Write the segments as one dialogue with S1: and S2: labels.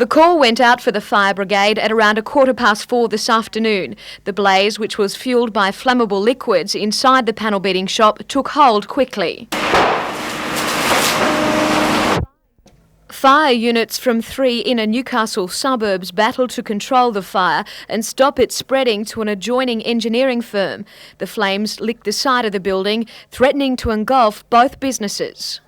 S1: The call went out for the fire brigade at around 4:15 this afternoon. The blaze, which was fuelled by flammable liquids inside the panel beating shop, took hold quickly. Fire units from 3 inner Newcastle suburbs battled to control the fire and stop it spreading to an adjoining engineering firm. The flames licked the side of the building, threatening to engulf both businesses.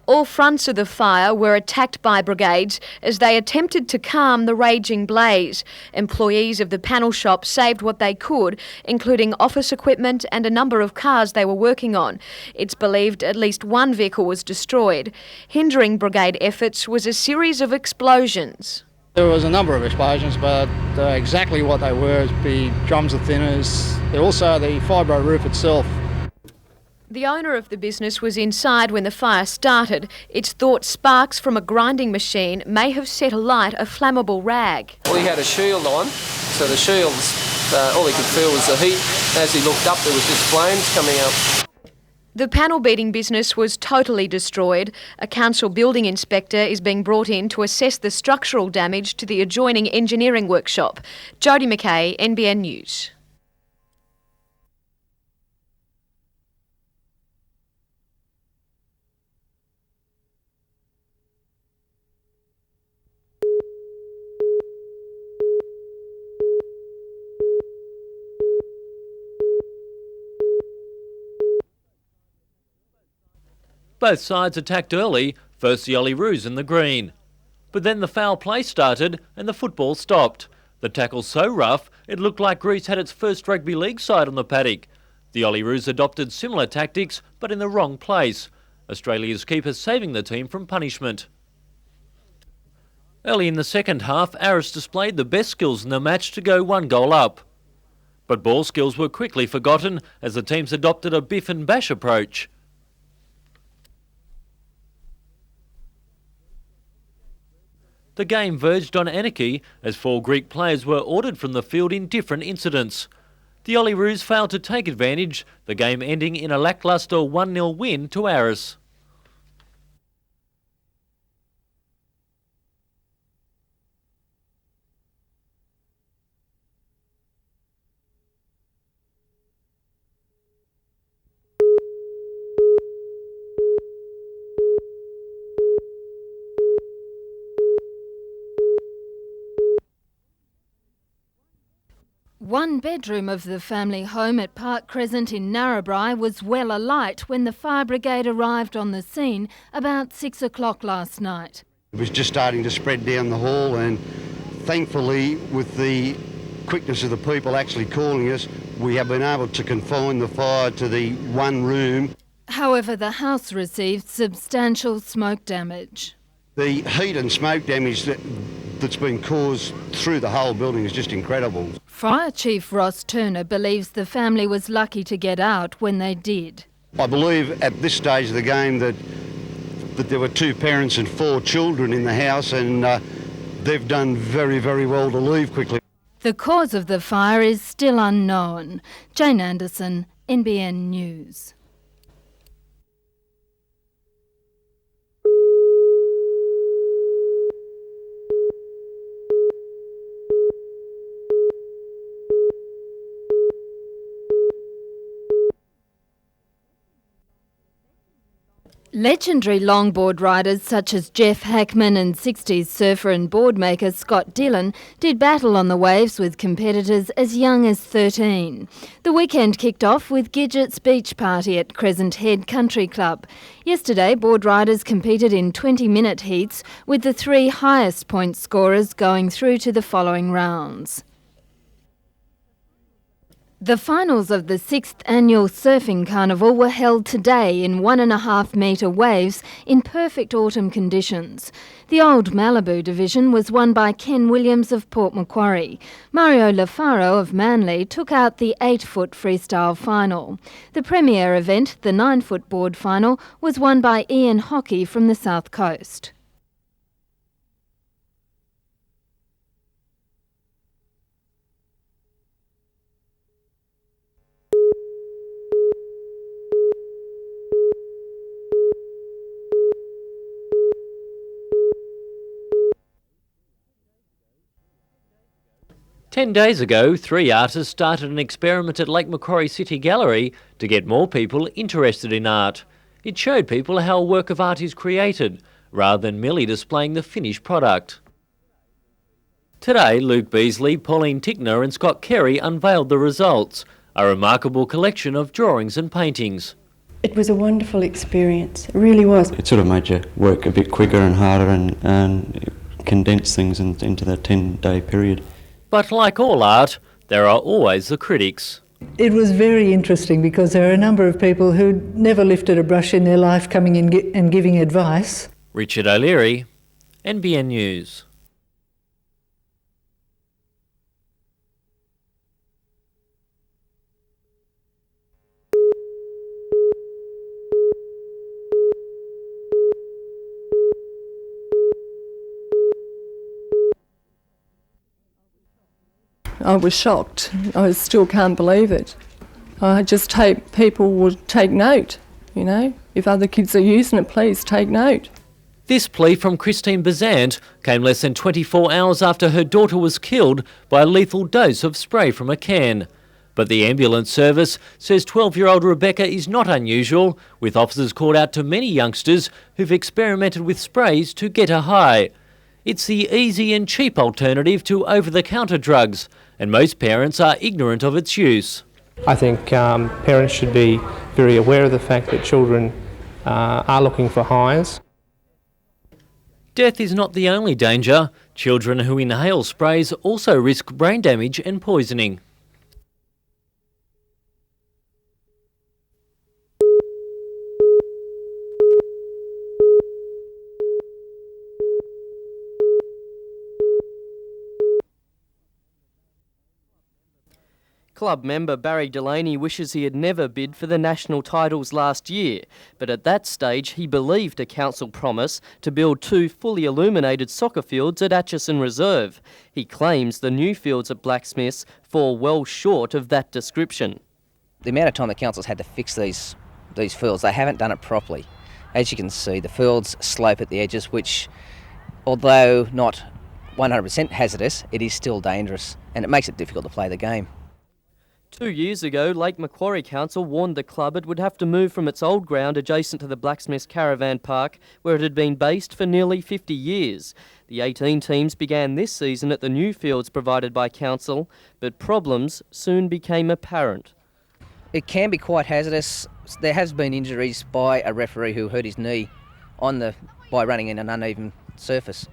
S1: All fronts of the fire were attacked by brigades as they attempted to calm the raging blaze. Employees of the panel shop saved what they could, including office equipment and a number of cars they were working on. It's believed at least one vehicle was destroyed. Hindering brigade efforts was a series of explosions.
S2: There was a number of explosions, but exactly what they were is the drums of thinners, also the fibro roof itself.
S1: The owner of the business was inside when the fire started. It's thought sparks from a grinding machine may have set alight a flammable rag.
S3: Well, he had a shield on, so the shield, all he could feel was the heat. As he looked up, there was just flames coming up.
S1: The panel beating business was totally destroyed. A council building inspector is being brought in to assess the structural damage to the adjoining engineering workshop. Jodie McKay, NBN News.
S4: Both sides attacked early, first the Olyroos in the green. But then the foul play started and the football stopped. The tackle so rough, it looked like Greece had its first rugby league side on the paddock. The Olyroos adopted similar tactics, but in the wrong place. Australia's keeper saving the team from punishment. Early in the second half, Aris displayed the best skills in the match to go 1 goal up. But ball skills were quickly forgotten as the teams adopted a biff and bash approach. The game verged on anarchy as 4 Greek players were ordered from the field in different incidents. The Olyroos failed to take advantage, the game ending in a lacklustre 1-0 win to Aris.
S5: One bedroom of the family home at Park Crescent in Narrabri was well alight when the fire brigade arrived on the scene about 6 o'clock last night.
S6: It was just starting to spread down the hall, and thankfully with the quickness of the people actually calling us, we have been able to confine the fire to the one room.
S5: However, the house received substantial smoke damage.
S6: The heat and smoke damage that's been caused through the whole building is just incredible.
S5: Fire Chief Ross Turner believes the family was lucky to get out when they did.
S6: I believe at this stage of the game that there were 2 parents and 4 children in the house, and they've done very, very well to leave quickly.
S5: The cause of the fire is still unknown. Jane Anderson, NBN News. Legendary longboard riders such as Jeff Hackman and 60s surfer and boardmaker Scott Dillon did battle on the waves with competitors as young as 13. The weekend kicked off with Gidget's beach party at Crescent Head Country Club. Yesterday, board riders competed in 20-minute heats with the 3 highest point scorers going through to the following rounds. The finals of the 6th annual Surfing Carnival were held today in 1.5 metre waves in perfect autumn conditions. The Old Malibu division was won by Ken Williams of Port Macquarie. Mario Lafaro of Manly took out the 8-foot freestyle final. The premier event, the 9-foot board final, was won by Ian Hockey from the South Coast.
S4: 10 days ago, 3 artists started an experiment at Lake Macquarie City Gallery to get more people interested in art. It showed people how a work of art is created, rather than merely displaying the finished product. Today, Luke Beasley, Pauline Tickner and Scott Carey unveiled the results, a remarkable collection of drawings and paintings.
S7: It was a wonderful experience, it really was.
S8: It sort of made you work a bit quicker and harder and condense things into that 10-day period.
S4: But like all art, there are always the critics.
S9: It was very interesting because there are a number of people who never lifted a brush in their life coming in and giving advice.
S4: Richard O'Leary, NBN News.
S10: I was shocked. I still can't believe it. I just hope people would take note, you know. If other kids are using it, please take note.
S4: This plea from Christine Bazant came less than 24 hours after her daughter was killed by a lethal dose of spray from a can. But the ambulance service says 12-year-old Rebecca is not unusual, with officers called out to many youngsters who've experimented with sprays to get a high. It's the easy and cheap alternative to over-the-counter drugs, and most parents are ignorant of its use.
S11: I think parents should be very aware of the fact that children are looking for highs.
S4: Death is not the only danger. Children who inhale sprays also risk brain damage and poisoning.
S12: Club member Barry Delaney wishes he had never bid for the national titles last year, but at that stage he believed a council promise to build 2 fully illuminated soccer fields at Atchison Reserve. He claims the new fields at Blacksmiths fall well short of that description.
S13: The amount of time the council's had to fix these fields, they haven't done it properly. As you can see, the fields slope at the edges, which, although not 100% hazardous, it is still dangerous, and it makes it difficult to play the game.
S12: 2 years ago, Lake Macquarie Council warned the club it would have to move from its old ground adjacent to the Blacksmiths Caravan Park, where it had been based for nearly 50 years. The 18 teams began this season at the new fields provided by Council, but problems soon became apparent.
S13: It can be quite hazardous. There has been injuries by a referee who hurt his knee by running in an uneven surface.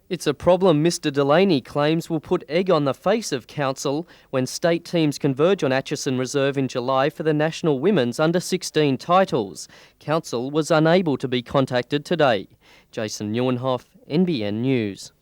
S12: It's a problem Mr Delaney claims will put egg on the face of Council when state teams converge on Atchison Reserve in July for the National Women's Under-16 titles. Council was unable to be contacted today. Jason Neuenhoff, NBN News.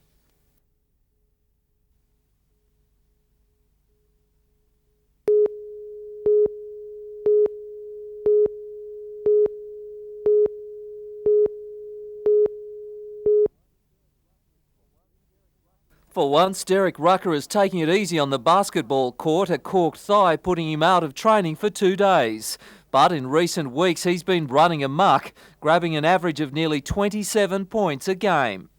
S14: For once, Derek Rucker is taking it easy on the basketball court, a corked thigh putting him out of training for 2 days. But in recent weeks he's been running amok, grabbing an average of nearly 27 points a game.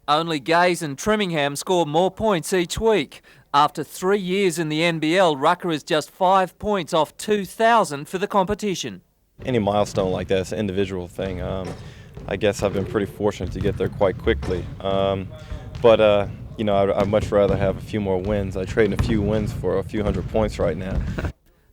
S14: Only Gaze and Trimmingham score more points each week. After 3 years in the NBL, Rucker is just 5 points off 2,000 for the competition.
S15: Any milestone like that is an individual thing. I guess I've been pretty fortunate to get there quite quickly. But you know, I'd much rather have a few more wins. I trade in a few wins for a few hundred points right now.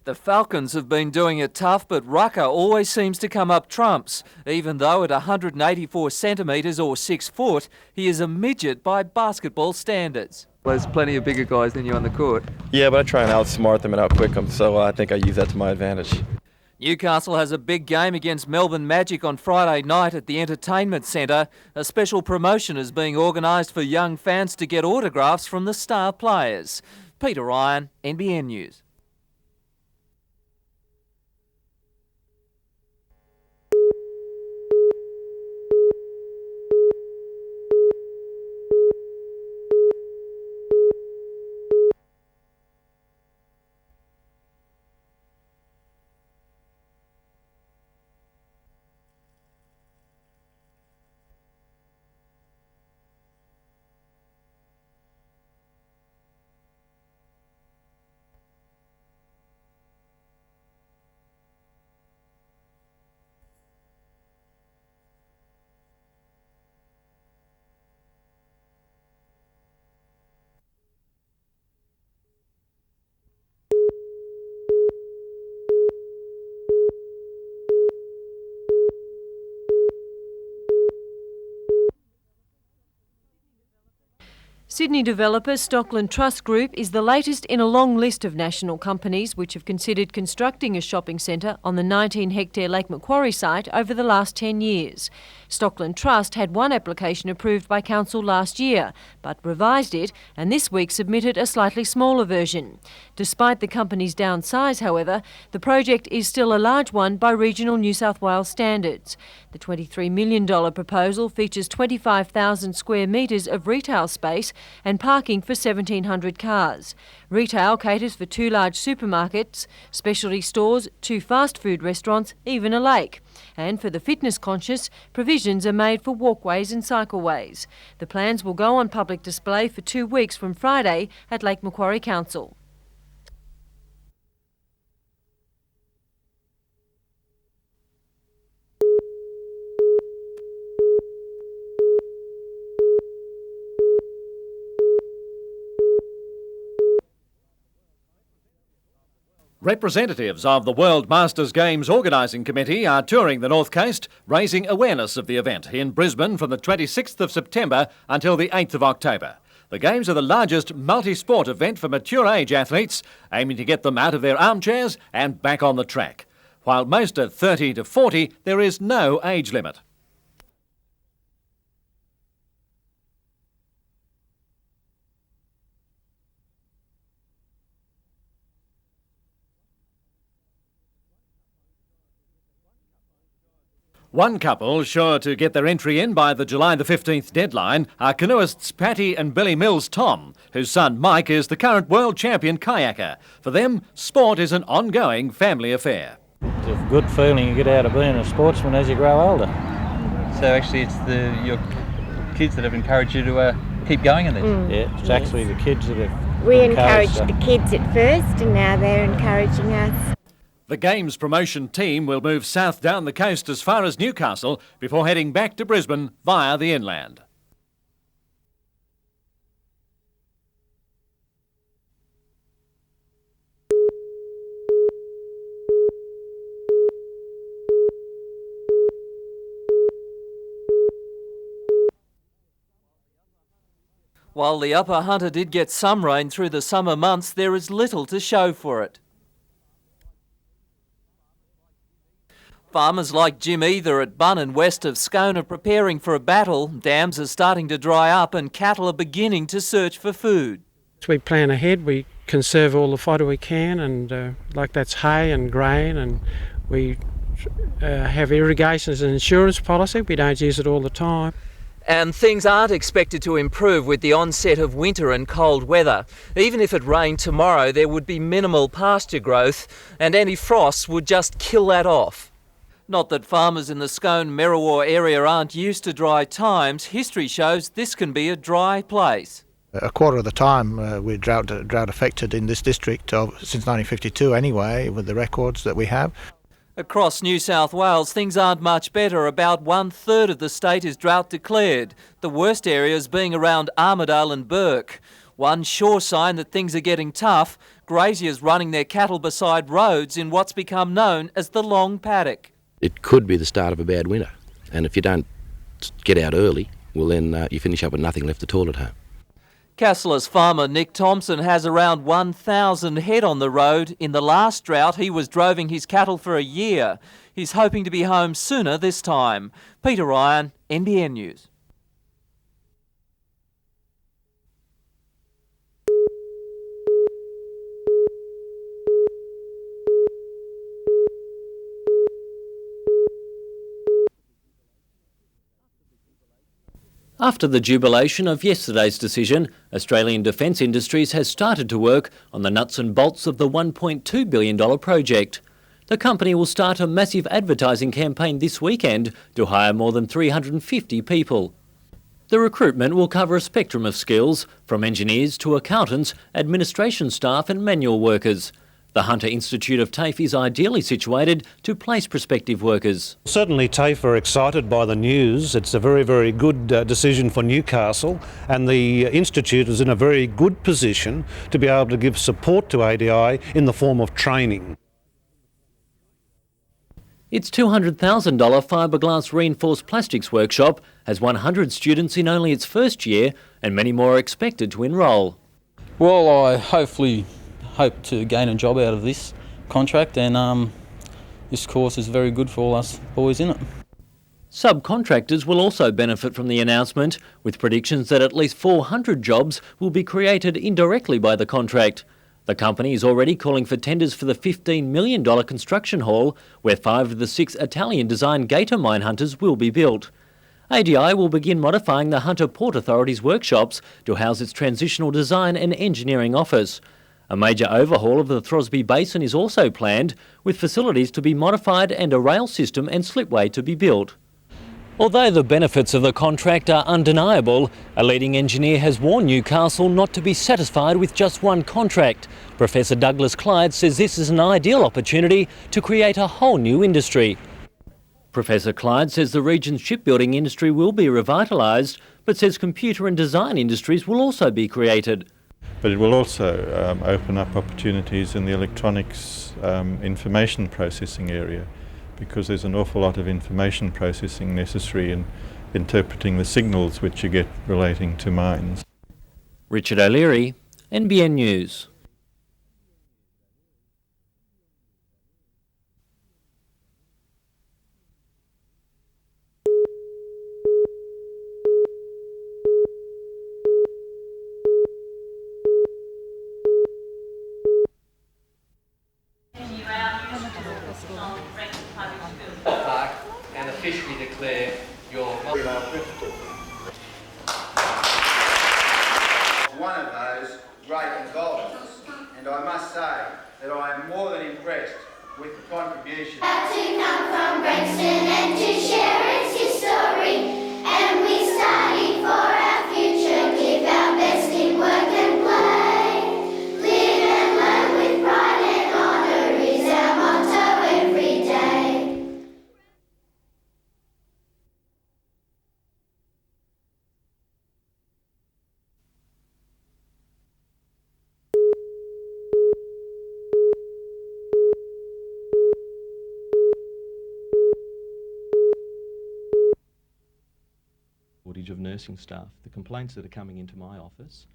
S14: The Falcons have been doing it tough, but Rucker always seems to come up trumps. Even though at 184 centimetres or 6 foot, he is a midget by basketball standards.
S16: There's plenty of bigger guys than you on the court.
S15: Yeah, but I try and outsmart them and outquick them, so I think I use that to my advantage.
S14: Newcastle has a big game against Melbourne Magic on Friday night at the Entertainment Centre. A special promotion is being organised for young fans to get autographs from the star players. Peter Ryan, NBN News.
S17: Sydney developer Stockland Trust Group is the latest in a long list of national companies which have considered constructing a shopping centre on the 19-hectare Lake Macquarie site over the last 10 years. Stockland Trust had one application approved by Council last year, but revised it and this week submitted a slightly smaller version. Despite the company's downsize, however, the project is still a large one by regional New South Wales standards. The $23 million proposal features 25,000 square metres of retail space and parking for 1,700 cars. Retail caters for 2 large supermarkets, specialty stores, 2 fast food restaurants, even a lake. And for the fitness conscious, provisions are made for walkways and cycleways. The plans will go on public display for 2 weeks from Friday at Lake Macquarie Council.
S18: Representatives of the World Masters Games Organising Committee are touring the North Coast, raising awareness of the event in Brisbane from the 26th of September until the 8th of October. The Games are the largest multi-sport event for mature age athletes, aiming to get them out of their armchairs and back on the track. While most are 30 to 40, there is no age limit. One couple sure to get their entry in by the July the 15th deadline are canoeists Patty and Billy Mills Tom, whose son Mike is the current world champion kayaker. For them, sport is an ongoing family affair.
S19: It's a good feeling you get out of being a sportsman as you grow older.
S20: So actually it's your kids that have encouraged you to keep going in this?
S19: Yeah, it's actually the kids that have
S21: We encouraged the kids at first and now they're encouraging us.
S18: The Games promotion team will move south down the coast as far as Newcastle before heading back to Brisbane via the inland.
S14: While the Upper Hunter did get some rain through the summer months, there is little to show for it. Farmers like Jim Either at Bunnan west of Scone are preparing for a battle. Dams are starting to dry up and cattle are beginning to search for food.
S22: We plan ahead, we conserve all the fodder we can, and like that's hay and grain, and we have irrigation as an insurance policy. We don't use it all the time.
S14: And things aren't expected to improve with the onset of winter and cold weather. Even if it rained tomorrow, there would be minimal pasture growth and any frosts would just kill that off. Not that farmers in the Scone-Merriwa area aren't used to dry times. History shows this can be a dry place.
S23: A quarter of the time we're drought affected in this district since 1952 anyway, with the records that we have.
S14: Across New South Wales, things aren't much better. About 1/3 of the state is drought declared, the worst areas being around Armidale and Burke. One sure sign that things are getting tough, graziers running their cattle beside roads in what's become known as the Long Paddock.
S24: It could be the start of a bad winter, and if you don't get out early, well then you finish up with nothing left at all at home.
S14: Cassler's farmer Nick Thompson has around 1,000 head on the road. In the last drought, he was droving his cattle for a year. He's hoping to be home sooner this time. Peter Ryan, NBN News.
S4: After the jubilation of yesterday's decision, Australian Defence Industries has started to work on the nuts and bolts of the $1.2 billion project. The company will start a massive advertising campaign this weekend to hire more than 350 people. The recruitment will cover a spectrum of skills, from engineers to accountants, administration staff and manual workers. The Hunter Institute of TAFE is ideally situated to place prospective workers.
S25: Certainly TAFE are excited by the news. It's a very, very good decision for Newcastle, and the Institute is in a very good position to be able to give support to ADI in the form of training.
S4: Its $200,000 fiberglass reinforced plastics workshop has 100 students in only its first year, and many more are expected to enrol.
S1: Well, I hope to gain a job out of this contract, and this course is very good for all us boys in it.
S4: Subcontractors will also benefit from the announcement, with predictions that at least 400 jobs will be created indirectly by the contract. The company is already calling for tenders for the $15 million construction hall, where 5 of the 6 Italian-designed gator mine hunters will be built. ADI will begin modifying the Hunter Port Authority's workshops to house its transitional design and engineering office. A major overhaul of the Throsby Basin is also planned, with facilities to be modified and a rail system and slipway to be built. Although the benefits of the contract are undeniable, a leading engineer has warned Newcastle not to be satisfied with just one contract. Professor Douglas Clyde says this is an ideal opportunity to create a whole new industry. Professor Clyde says the region's shipbuilding industry will be revitalised, but says computer and design industries will also be created.
S2: But it will also open up opportunities in the electronics information processing area, because there's an awful lot of information processing necessary in interpreting the signals which you get relating to mines.
S4: Richard O'Leary, NBN News.
S3: And officially declare your
S5: one of those great indulgences, and I must say that I am more than impressed with the contribution.
S6: To come from Brankston and to share its history, and we study for our future, give our best in work and play, live and learn with pride and honour is our motto every day.
S26: Shortage of nursing staff. The complaints that are coming into my office.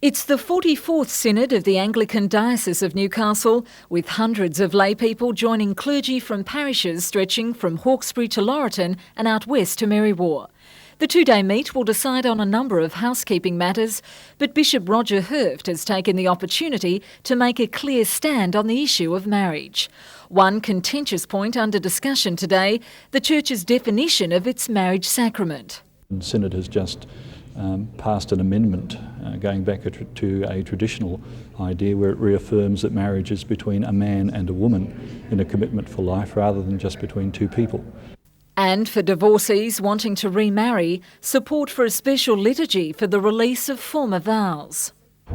S27: It's the 44th Synod of the Anglican Diocese of Newcastle, with hundreds of lay people joining clergy from parishes stretching from Hawkesbury to Laurieton and out west to Merriwa. The two-day meet will decide on a number of housekeeping matters, but Bishop Roger Herft has taken the opportunity to make a clear stand on the issue of marriage. One contentious point under discussion today, the Church's definition of its marriage sacrament.
S28: The Synod has just passed an amendment going back to a traditional idea where it reaffirms that marriage is between a man and a woman in a commitment for life rather than just between two people.
S27: And for divorcees wanting to remarry, support for a special liturgy for the release of former vows.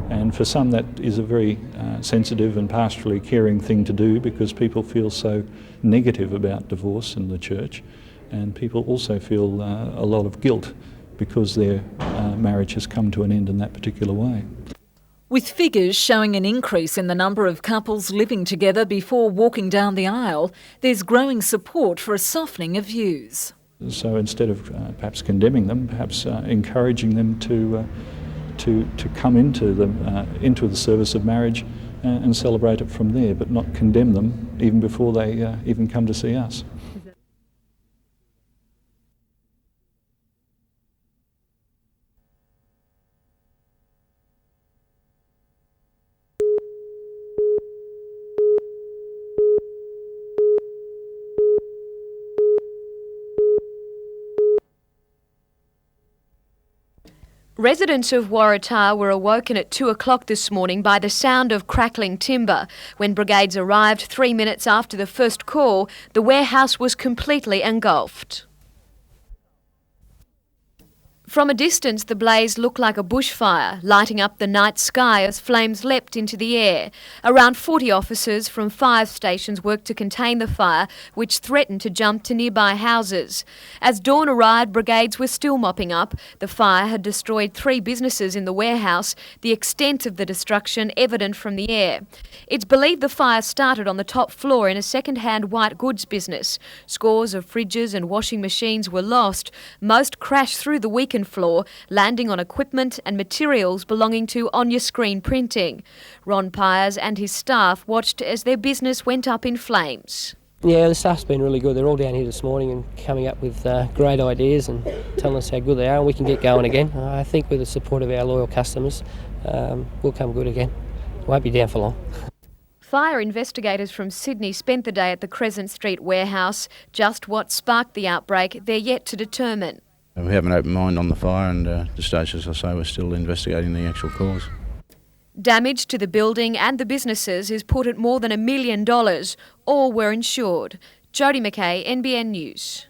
S28: And for some that is a very sensitive and pastorally caring thing to do, because people feel so negative about divorce in the church, and people also feel a lot of guilt because their marriage has come to an end in that particular way.
S27: With figures showing an increase in the number of couples living together before walking down the aisle, there's growing support for a softening of views.
S28: So instead of perhaps condemning them, perhaps encouraging them to come into the service of marriage and celebrate it from there, but not condemn them even before they even come to see us.
S17: Residents of Waratah were awoken at 2 o'clock this morning by the sound of crackling timber. When brigades arrived 3 minutes after the first call, the warehouse was completely engulfed. From a distance, the blaze looked like a bushfire, lighting up the night sky as flames leapt into the air. Around 40 officers from 5 stations worked to contain the fire, which threatened to jump to nearby houses. As dawn arrived, brigades were still mopping up. The fire had destroyed 3 businesses in the warehouse, the extent of the destruction evident from the air. It's believed the fire started on the top floor in a second-hand white goods business. Scores of fridges and washing machines were lost. Most crashed through the weakened floor, landing on equipment and materials belonging to on-your-screen printing. Ron Pyers and his staff watched as their business went up in flames.
S7: Yeah, the staff's been really good. They're all down here this morning and coming up with great ideas and telling us how good they are, and we can get going again. I think with the support of our loyal customers, we'll come good again. Won't be down for long.
S17: Fire investigators from Sydney spent the day at the Crescent Street warehouse. Just what sparked the outbreak, they're yet to determine.
S8: We have an open mind on the fire, and at this stage, as I say, we're still investigating the actual cause.
S17: Damage to the building and the businesses is put at more than $1 million. All were insured. Jodie McKay, NBN News.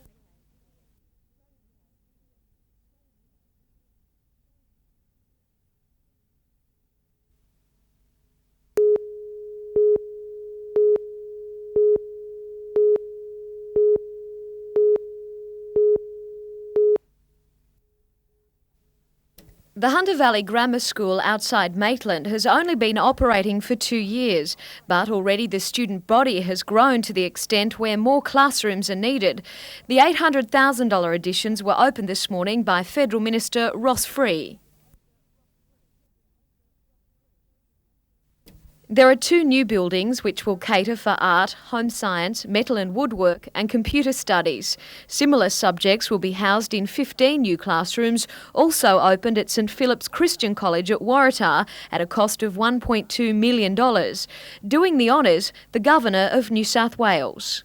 S17: The Hunter Valley Grammar School outside Maitland has only been operating for 2 years, but already the student body has grown to the extent where more classrooms are needed. The $800,000 additions were opened this morning by Federal Minister Ross Free. There are 2 new buildings which will cater for art, home science, metal and woodwork and computer studies. Similar subjects will be housed in 15 new classrooms, also opened at St Philip's Christian College at Waratah at a cost of $1.2 million. Doing the honours, the Governor of New South Wales.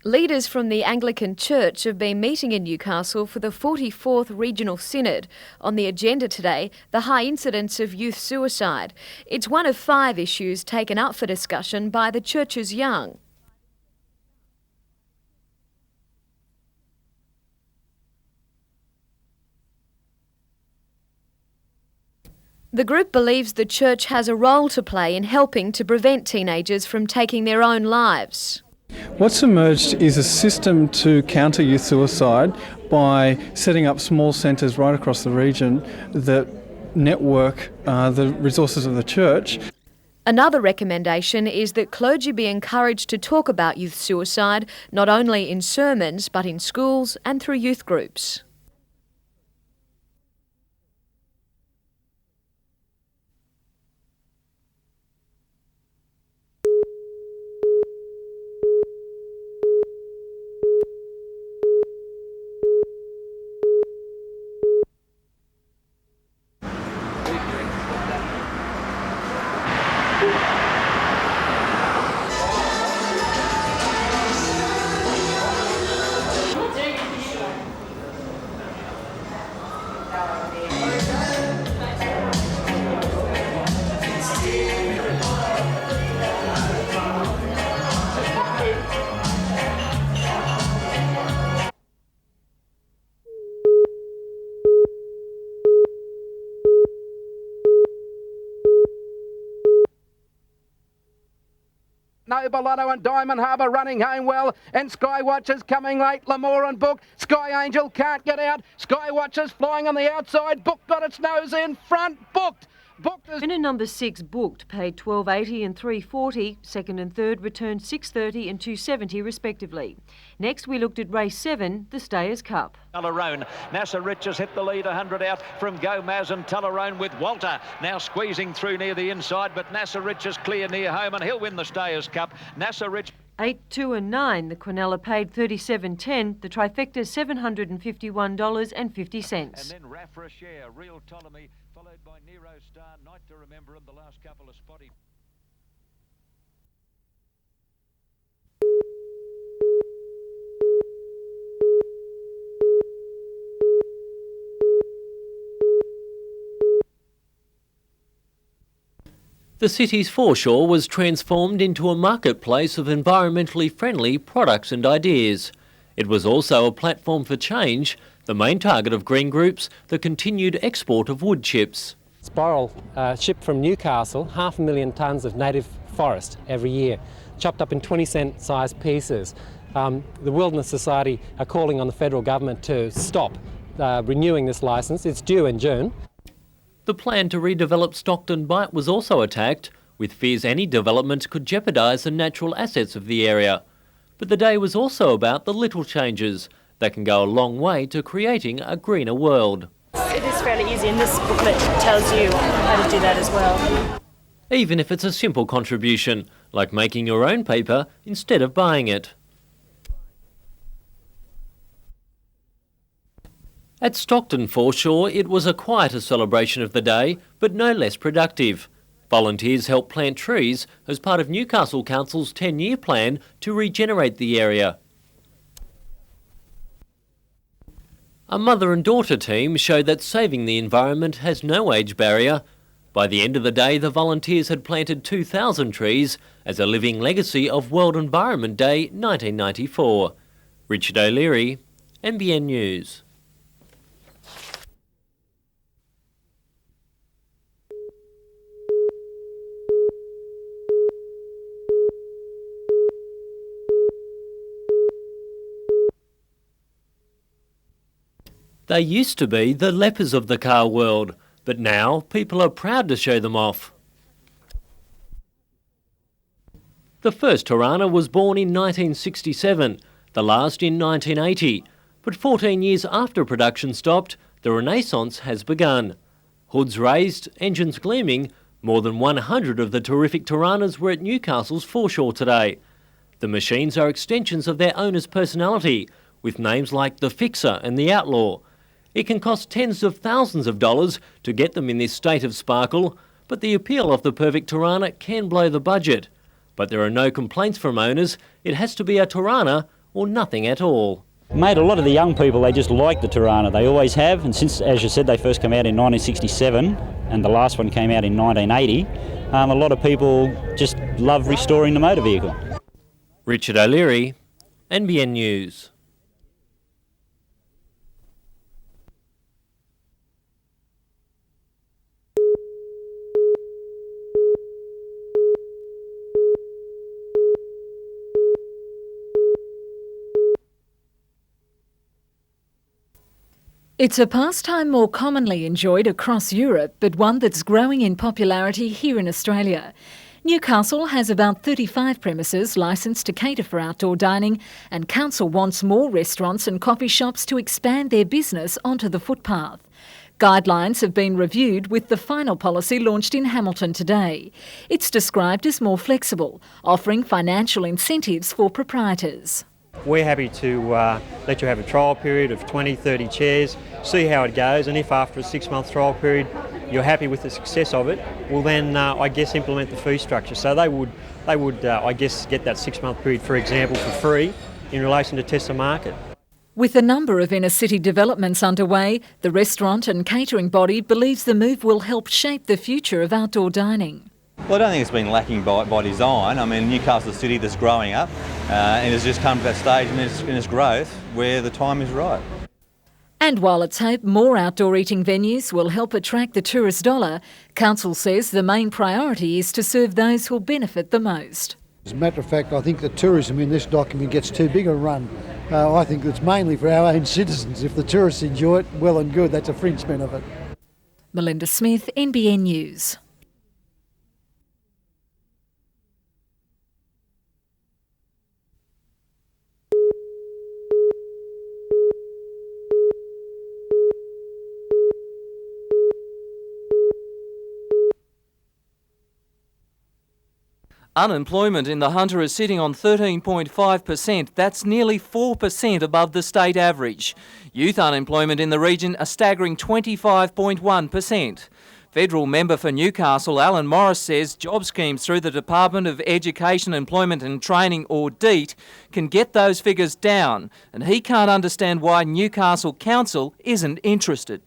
S17: Leaders from the Anglican Church have been meeting in Newcastle for the 44th Regional Synod. On the agenda today, the high incidence of youth suicide. It's one of 5 issues taken up for discussion by the Church's young. The group believes the Church has a role to play in helping to prevent teenagers from taking their own lives.
S9: What's emerged is a system to counter youth suicide by setting up small centres right across the region that network the resources of the church.
S17: Another recommendation is that clergy be encouraged to talk about youth suicide, not only in sermons but in schools and through youth groups.
S10: Noble Lotto and Diamond Harbour running home well, and Skywatcher's coming late. Lamore and Book. Sky Angel can't get out. Skywatcher's flying on the outside. Book got its nose in front. Booked.
S17: Winner number 6 booked, paid $12.80 and $3.40. Second and third returned $6.30 and $2.70 respectively. Next we looked at race 7, the Stayers Cup.
S11: Tullaroan. Nasser Rich has hit the lead 100 out from Gomez, and Tullaroan with Walter now squeezing through near the inside, but Nasser Rich is clear near home and he'll win the Stayers Cup. Nasser Rich
S17: 8, 2 and 9. The Quinella paid $37.10. The trifecta $751.50.
S11: And then Raffreshare, Real Ptolemy, followed by Nero Star, Night to Remember him, the last couple of spotty.
S4: The city's foreshore was transformed into a marketplace of environmentally friendly products and ideas. It was also a platform for change, the main target of green groups, the continued export of wood chips.
S12: Spiral shipped from Newcastle 500,000 tonnes of native forest every year, chopped up in 20-cent size pieces. The Wilderness Society are calling on the federal government to stop renewing this licence. It's due in June.
S4: The plan to redevelop Stockton Bight was also attacked, with fears any development could jeopardise the natural assets of the area. But the day was also about the little changes that can go a long way to creating a greener world.
S13: It is fairly easy, and this booklet tells you how to do that as well.
S4: Even if it's a simple contribution, like making your own paper instead of buying it. At Stockton Foreshore, it was a quieter celebration of the day, but no less productive. Volunteers helped plant trees as part of Newcastle Council's 10-year plan to regenerate the area. A mother and daughter team showed that saving the environment has no age barrier. By the end of the day, the volunteers had planted 2,000 trees as a living legacy of World Environment Day 1994. Richard O'Leary, NBN News. They used to be the lepers of the car world, but now people are proud to show them off. The first Torana was born in 1967, the last in 1980, but 14 years after production stopped, the renaissance has begun. Hoods raised, engines gleaming, more than 100 of the terrific Toranas were at Newcastle's foreshore today. The machines are extensions of their owner's personality, with names like the Fixer and the Outlaw. It can cost tens of thousands of dollars to get them in this state of sparkle, but the appeal of the perfect Torana can blow the budget. But there are no complaints from owners. It has to be a Torana or nothing at all.
S15: Mate, a lot of the young people, they just like the Torana. They always have, and since, as you said, they first came out in 1967 and the last one came out in 1980, a lot of people just love restoring the motor vehicle.
S4: Richard O'Leary, NBN News.
S27: It's a pastime more commonly enjoyed across Europe, but one that's growing in popularity here in Australia. Newcastle has about 35 premises licensed to cater for outdoor dining, and council wants more restaurants and coffee shops to expand their business onto the footpath. Guidelines have been reviewed with the final policy launched in Hamilton today. It's described as more flexible, offering financial incentives for proprietors.
S16: We're happy to let you have a trial period of 20, 30 chairs, see how it goes, and if after a 6-month trial period you're happy with the success of it, we'll then, implement the fee structure. So they would, get that 6-month period, for example, for free in relation to test the market.
S27: With a number of inner-city developments underway, the restaurant and catering body believes the move will help shape the future of outdoor dining.
S19: Well, I don't think it's been lacking by design. I mean, Newcastle City that's growing up and has just come to that stage in its growth where the time is right.
S27: And while it's hoped more outdoor eating venues will help attract the tourist dollar, Council says the main priority is to serve those who'll benefit the most.
S20: As a matter of fact, I think the tourism in this document gets too big a run. I think it's mainly for our own citizens. If the tourists enjoy it, well and good, that's a fringe benefit.
S27: Melinda Smith, NBN News.
S1: Unemployment in the Hunter is sitting on 13.5%. That's nearly 4% above the state average. Youth unemployment in the region a staggering 25.1%. Federal member for Newcastle, Alan Morris, says job schemes through the Department of Education, Employment and Training, or DEET, can get those figures down, and he can't understand why Newcastle Council isn't interested.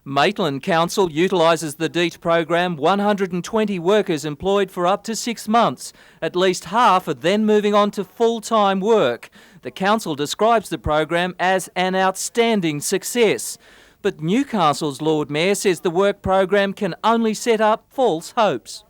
S1: Maitland Council utilises the DEET program 120 workers employed for up to 6 months. At least half are then moving on to full-time work. The council describes the program as an outstanding success. But Newcastle's Lord Mayor says the work program can only set up false hopes.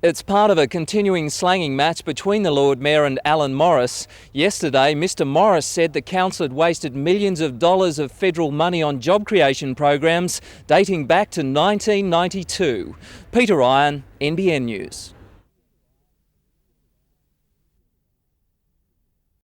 S1: It's part of a continuing slanging match between the Lord Mayor and Alan Morris. Yesterday, Mr Morris said the council had wasted millions of dollars of federal money on job creation programs dating back to 1992. Peter Ryan, NBN News.